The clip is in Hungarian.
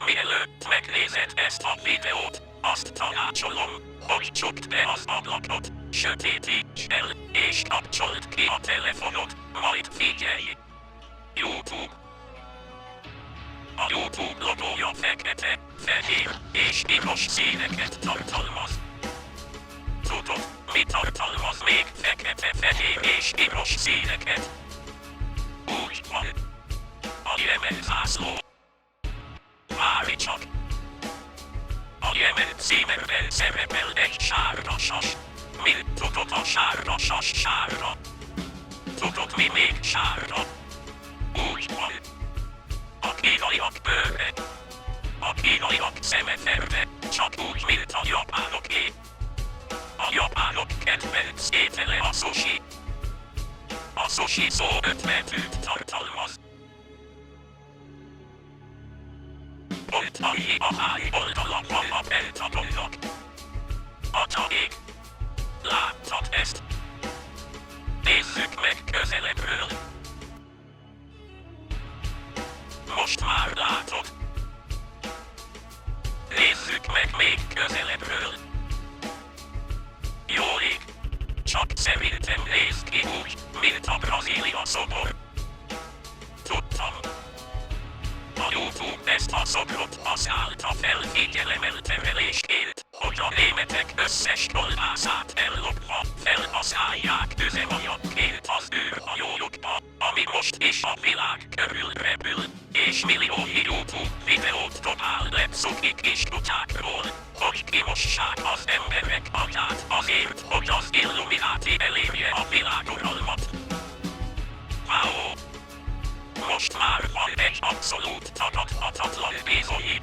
Mielőtt megnézed ezt a videót, azt tanácsolom, hogy csukd be az ablakot, sötétíts el, és kapcsold ki a telefonot, majd figyelj! YouTube. A YouTube logója fekete, fehér és piros színeket tartalmaz. Tudod, mi tartalmaz még fekete, fehér és piros színeket? Úgy van. A Jemen zászló. Várj csak! A Jemen címerben szerepel egy sárga sas. Mint tudod, a sárga sas sárga? Tudod, mi még sárga? Úgy van. A kínaiak bőre. A kínaiak szeme ferde, csak úgy, mint a japánoké. A japánok kedvenc étele a sushi. A sushi szó 5 betűt tartalmaz. Pont annyi a hány oldala van a Pentagonnak. Atya ég! Láttad ezt? Nézzük meg közelebbről. Most már látod. Nézzük meg még közelebbről. Jó ég! Csak szerintem néz ki úgy, mint a Brazília szobor. Tudtam. A YouTube ezt a szobrot használta fel figyelemelterelésként, hogy a németek összes kolbászát ellopva felhasználják üzemanyagként az űrhajójukba, ami most is a világ körül repül, és milliónyi YouTube videót dobál le cuki kis kutyákról, hogy kimossák az emberek agyát azért, hogy az Illuminati elérje a világuralmat. Wow! Most már van egy abszolút tagadhatatlan bizonyíték.